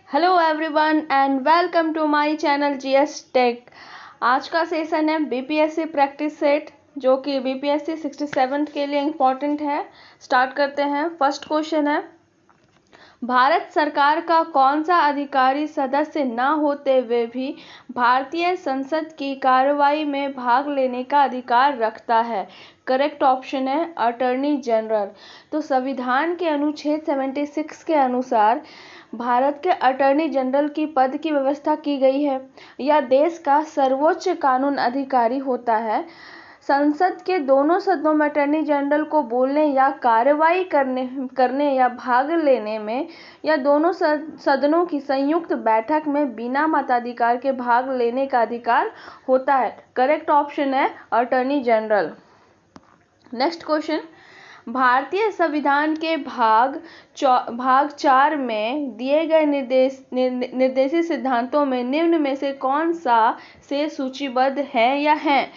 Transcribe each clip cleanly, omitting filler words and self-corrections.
Hello everyone and welcome to my channel GS tech. आज का session है BPSC practice set, जो कि बीपीएससी 67 के लिए इम्पॉर्टेंट है। स्टार्ट करते हैं। फर्स्ट क्वेश्चन है, भारत सरकार का कौन सा अधिकारी सदस्य न होते हुए भी भारतीय संसद की कार्रवाई में भाग लेने का अधिकार रखता है? करेक्ट ऑप्शन है अटॉर्नी जनरल। तो संविधान के अनुच्छेद 76 के अनुसार भारत के अटॉर्नी जनरल की पद की व्यवस्था की गई है। यह देश का सर्वोच्च कानून अधिकारी होता है। संसद के दोनों सदनों में अटॉर्नी जनरल को बोलने या कार्रवाई करने या भाग लेने में या दोनों सदनों की संयुक्त बैठक में बिना मताधिकार के भाग लेने का अधिकार होता है। करेक्ट ऑप्शन है अटॉर्नी जनरल। नेक्स्ट क्वेश्चन, भारतीय संविधान के भाग 4 में दिए गए निर्देशित सिद्धांतों में निम्न में से कौन सा से सूचीबद्ध है या हैं?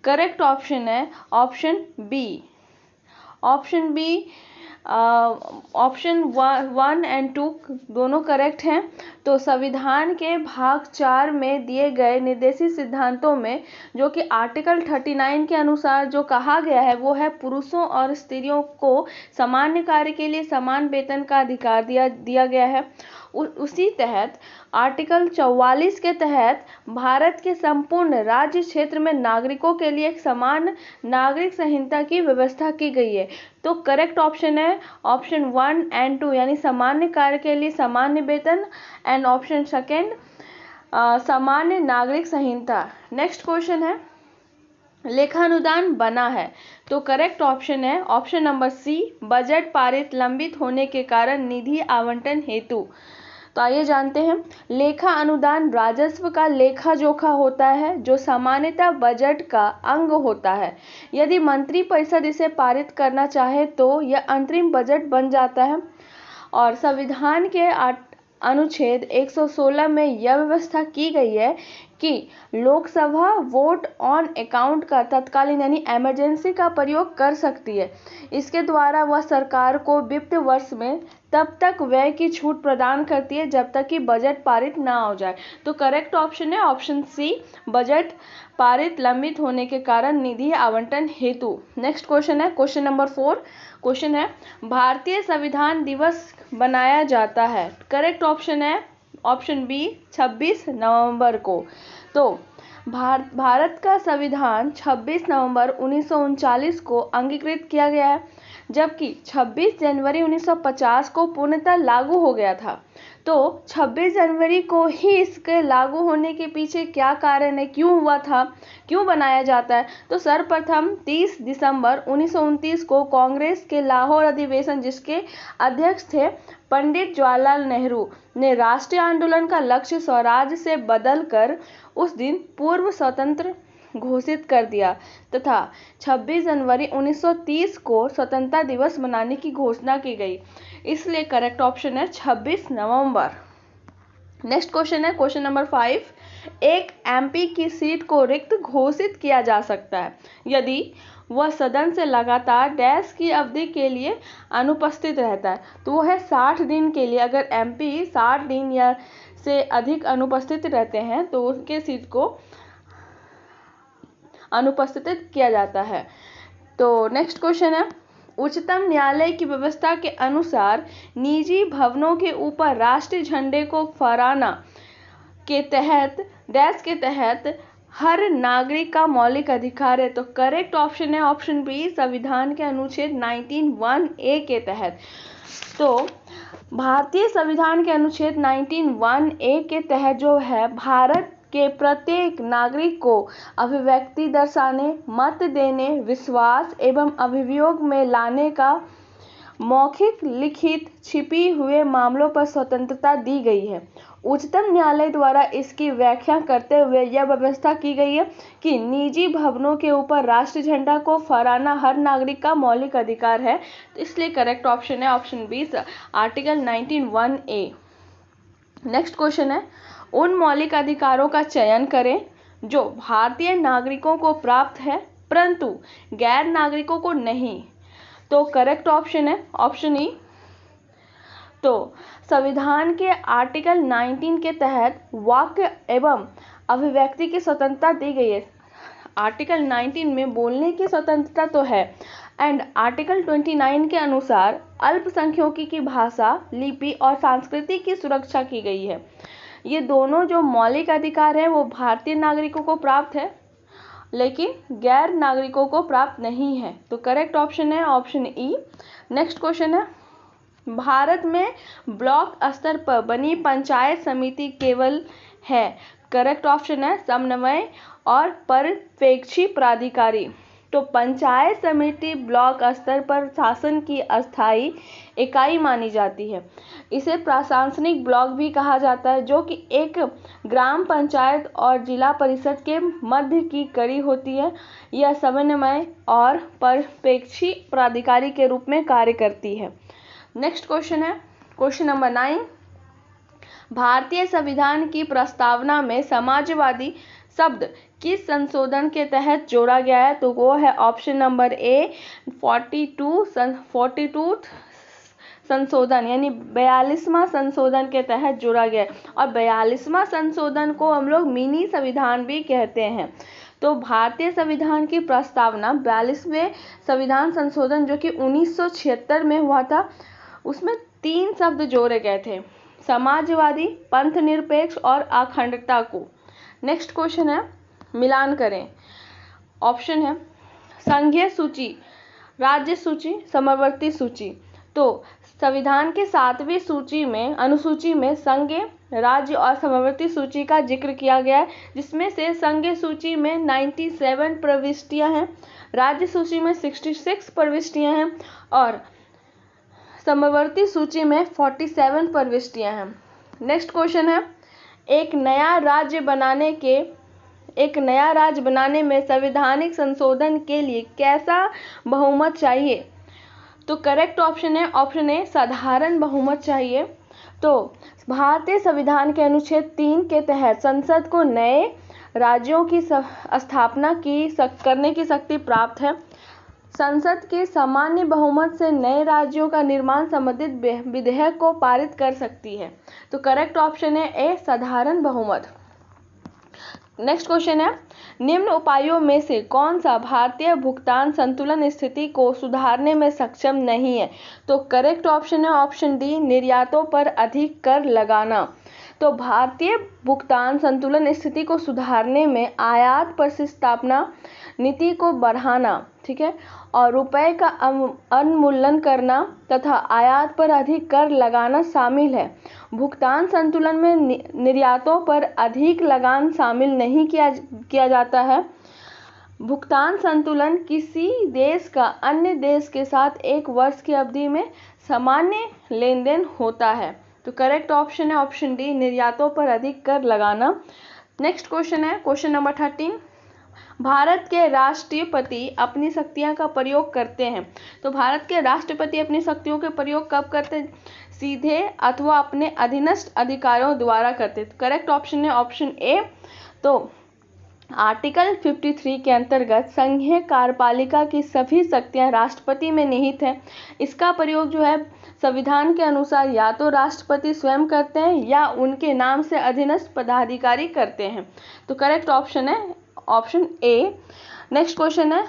करेक्ट ऑप्शन है option B. Option B, option 1 and 2 दोनों करेक्ट हैं। तो संविधान के भाग 4 में दिए गए निर्देशित सिद्धांतों में जो कि आर्टिकल 39 के अनुसार जो कहा गया है वो है पुरुषों और स्त्रियों को सामान्य कार्य के लिए समान वेतन का अधिकार दिया गया है। उसी तहत आर्टिकल 44 के तहत भारत के संपूर्ण राज्य क्षेत्र में नागरिकों के लिए एक समान नागरिक संहिता की व्यवस्था की गई है। तो करेक्ट ऑप्शन है ऑप्शन 1 एंड 2, यानी सामान्य कार्य के लिए सामान्य वेतन, एंड ऑप्शन सेकेंड सामान्य नागरिक संहिता। नेक्स्ट क्वेश्चन है, लेखानुदान बना है। तो करेक्ट ऑप्शन है ऑप्शन नंबर सी, बजट पारित लंबित होने के कारण निधि आवंटन हेतु। तो आइए जानते हैं। लेखा अनुदान राजस्व का लेखा जोखा होता है जो सामान्यतः बजट का अंग होता है। यदि मंत्रिपरिषद इसे पारित करना चाहे तो यह अंतरिम बजट बन जाता है। और संविधान के अनुच्छेद 116 में यह व्यवस्था की गई है कि लोकसभा वोट ऑन अकाउंट का तत्कालीन यानी इमरजेंसी का प्रयोग कर सकती है। इसके द्वारा वह सरकार को वित्त वर्ष में तब तक व्यय की छूट प्रदान करती है जब तक कि बजट पारित ना हो जाए। तो करेक्ट ऑप्शन है ऑप्शन सी, बजट पारित लंबित होने के कारण निधि आवंटन हेतु। नेक्स्ट क्वेश्चन है क्वेश्चन नंबर 4। क्वेश्चन है, भारतीय संविधान दिवस बनाया जाता है। करेक्ट ऑप्शन है ऑप्शन बी, 26 नवंबर को। तो भारत का संविधान 26 नवंबर 1939 को अंगीकृत किया गया है, जबकि 26 जनवरी 1950 को पूर्णतः लागू हो गया था। तो 26 जनवरी को ही इसके लागू होने के पीछे क्या कारण है, क्यों हुआ था, क्यों बनाया जाता है? तो सर्वप्रथम 30 दिसंबर 1929 को कांग्रेस के लाहौर अधिवेशन, जिसके अध्यक्ष थे पंडित जवाहरलाल नेहरू, ने राष्ट्रीय आंदोलन का लक्ष्य स्वराज से बदलकर उस दिन पूर्व स्वतंत्र घोषित कर दिया तथा 26 जनवरी 1930 को स्वतंत्रता दिवस मनाने की घोषणा की गई। इसलिए करेक्ट ऑप्शन है 26 नवंबर। नेक्स्ट क्वेश्चन है क्वेश्चन नंबर 5। एक एमपी की सीट को रिक्त घोषित किया जा सकता है यदि वह सदन से लगातार डैश की अवधि के लिए अनुपस्थित रहता है। तो वो है 60 दिन के लिए। अगर एमपी 60 दिन या से अधिक अनुपस्थित रहते हैं तो उनके सीट को अनुपस्थित किया जाता है। तो नेक्स्ट क्वेश्चन है, उच्चतम न्यायालय की व्यवस्था के अनुसार निजी भवनों के ऊपर राष्ट्रीय झंडे को फहराना के तहत डैश के तहत हर नागरिक का मौलिक अधिकार है। तो करेक्ट ऑप्शन है ऑप्शन बी, संविधान के अनुच्छेद 19(1)(a) के तहत। तो भारतीय संविधान के अनुच्छेद 19(1)(a) के तहत जो है भारत के प्रत्येक नागरिक को अभिव्यक्ति दर्शाने, मत देने, विश्वास एवं अभियोग में लाने का मौखिक, लिखित, छिपी हुए मामलों पर स्वतंत्रता दी गई है। उच्चतम न्यायालय द्वारा इसकी व्याख्या करते हुए यह व्यवस्था की गई है कि निजी भवनों के ऊपर राष्ट्रीय झंडा को फहराना हर नागरिक का मौलिक अधिकार है। तो इसलिए करेक्ट ऑप्शन है option B, article 19(1)(a). Next question है, उन मौलिक अधिकारों का चयन करें जो भारतीय नागरिकों को प्राप्त है परंतु गैर नागरिकों को नहीं। तो करेक्ट ऑप्शन है ऑप्शन ई, तो संविधान के आर्टिकल 19 के तहत वाक्य एवं अभिव्यक्ति की स्वतंत्रता दी गई है। आर्टिकल 19 में बोलने की स्वतंत्रता तो है एंड आर्टिकल 29 के अनुसार अल्पसंख्यकों की भाषा, लिपि और संस्कृति की सुरक्षा की गई है। ये दोनों जो मौलिक अधिकार है वो भारतीय नागरिकों को प्राप्त है, लेकिन गैर नागरिकों को प्राप्त नहीं है। तो करेक्ट ऑप्शन है ऑप्शन ई। नेक्स्ट क्वेश्चन है, भारत में ब्लॉक स्तर पर बनी पंचायत समिति केवल है। करेक्ट ऑप्शन है समन्वय और पर्यवेक्षी प्राधिकारी। तो पंचायत समिति ब्लॉक स्तर पर शासन की अस्थायी इकाई मानी जाती है। इसे प्रशासनिक ब्लॉक भी कहा जाता है, जो कि एक ग्राम पंचायत और जिला परिषद के मध्य की कड़ी होती है। यह समन्वय और पर्यवेक्षी प्राधिकारी के रूप में कार्य करती है। नेक्स्ट क्वेश्चन है क्वेश्चन नंबर 9, भारतीय संविधान की प्रस्तावना में समाजवादी शब्द किस संशोधन के तहत जोड़ा गया है? तो वो है ऑप्शन नंबर ए 42 संशोधन यानी 42वां संशोधन के तहत जोड़ा गया है। और 42वां संशोधन को हम लोग मिनी संविधान भी कहते हैं। तो भारतीय संविधान की प्रस्तावना 42वें संविधान संशोधन जो कि 1976 में हुआ था, उसमें 3 शब्द जोड़े गए थे, समाजवादी, पंथ निरपेक्ष और अखंडता को। नेक्स्ट क्वेश्चन है, मिलान करें। ऑप्शन है संघीय सूची, राज्य सूची, समवर्ती सूची। तो संविधान के 7वीं सूची में अनुसूची में संघीय, राज्य और समवर्ती सूची का जिक्र किया गया है, जिसमें से संघीय सूची में 97 प्रविष्टियां हैं, राज्य सूची में 66 प्रविष्टियां हैं और समवर्ती सूची में 47 प्रविष्टियां हैं। नेक्स्ट क्वेश्चन है, एक नया राज्य बनाने में संवैधानिक संशोधन के लिए कैसा बहुमत चाहिए? तो करेक्ट ऑप्शन है ऑप्शन ए साधारण बहुमत चाहिए। तो भारतीय संविधान के अनुच्छेद 3 के तहत संसद को नए राज्यों की स्थापना करने की शक्ति प्राप्त है। संसद के सामान्य बहुमत से नए राज्यों का निर्माण संबंधित विधेयक को पारित कर सकती है। तो करेक्ट ऑप्शन है ए साधारण बहुमत। नेक्स्ट क्वेश्चन है, निम्न उपायों में से कौन सा भारतीय भुगतान संतुलन स्थिति को सुधारने में सक्षम नहीं है? तो करेक्ट ऑप्शन है ऑप्शन डी निर्यातों पर अधिक कर लगाना। तो भारतीय भुगतान संतुलन स्थिति को सुधारने में आयात प्रतिस्थापना नीति को बढ़ाना, ठीक है, और रुपए का अवमूल्यन करना तथा आयात पर अधिक कर लगाना शामिल है। भुगतान संतुलन में निर्यातों पर अधिक लगान शामिल नहीं किया जाता है। भुगतान संतुलन किसी देश का अन्य देश के साथ 1 वर्ष की अवधि में सामान्य लेन देन होता है। तो करेक्ट ऑप्शन है ऑप्शन डी निर्यातों पर अधिक कर लगाना। नेक्स्ट क्वेश्चन है क्वेश्चन नंबर 13, भारत के राष्ट्रपति अपनी शक्तियां का प्रयोग करते हैं। तो भारत के राष्ट्रपति अपनी शक्तियों के प्रयोग कब करते हैं? सीधे अथवा अपने अधीनस्थ अधिकारियों द्वारा करते हैं। करेक्ट ऑप्शन है ऑप्शन ए। तो आर्टिकल 53 के अंतर्गत संघीय कार्यपालिका की सभी शक्तियां राष्ट्रपति में निहित है। इसका प्रयोग जो है संविधान के अनुसार या तो राष्ट्रपति स्वयं करते हैं या उनके नाम से अधीनस्थ पदाधिकारी करते हैं। तो करेक्ट ऑप्शन है ऑप्शन ए। नेक्स्ट क्वेश्चन है,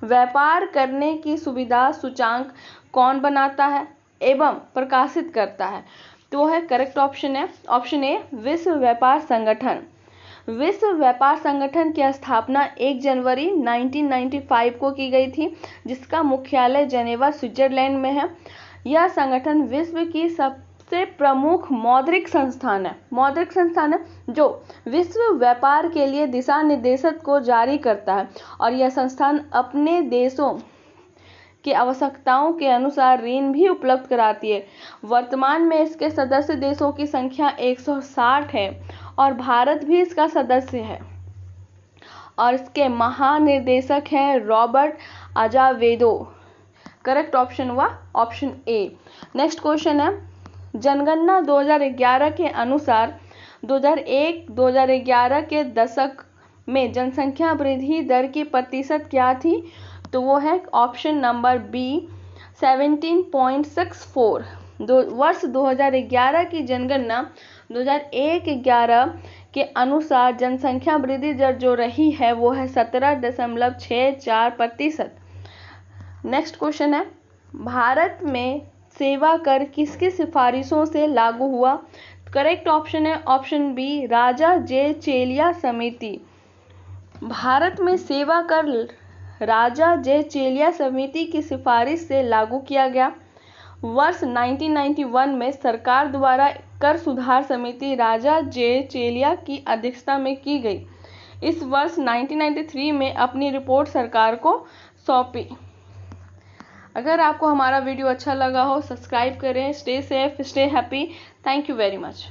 व्यापार करने की सुविधा सूचांक कौन बनाता है एवं प्रकाशित करता है? तो है करेक्ट ऑप्शन है ऑप्शन ए विश्व व्यापार संगठन। विश्व व्यापार संगठन की स्थापना 1 जनवरी 1995 को की गई थी, जिसका मुख्यालय जेनेवा स्विट्जरलैंड में है। यह संगठन विश्व की सबसे प्रमुख मौद्रिक संस्थान है जो विश्व व्यापार के लिए दिशा निर्देशक को जारी करता है और यह संस्थान अपने देशों की आवश्यकताओं के अनुसार ऋण भी उपलब्ध कराती है। वर्तमान में इसके सदस्य देशों की संख्या 160 है और भारत भी इसका सदस्य है और इसके महानिर्देशक हैं रॉबर्ट अज़ावेदो। करेक्ट ऑप्शन हुआ ऑप्शन ए। नेक्स्ट क्वेश्चन है, जनगणना 2011 के अनुसार 2001-2011 के दशक में जनसंख्या वृद्धि दर की प्रतिशत क्या थी? तो वो है ऑप्शन नंबर बी 17.64। वर्ष 2011 की जनगणना 2001-11 के अनुसार जनसंख्या वृद्धि दर जो रही है वो है 17.64%। नेक्स्ट क्वेश्चन है, भारत में सेवा कर किसकी सिफारिशों से लागू हुआ? करेक्ट ऑप्शन है ऑप्शन बी, राजा जे चेलिया समिति। भारत में सेवा कर राजा जे चेलिया समिति की सिफारिश से लागू किया गया। वर्ष 1991 में सरकार द्वारा कर सुधार समिति राजा जे चेलिया की अध्यक्षता में की गई। इस वर्ष 1993 में अपनी रिपोर्ट सरकार को सौंपी। अगर आपको हमारा वीडियो अच्छा लगा हो, सब्सक्राइब करें। Stay safe, stay happy. Thank you very much.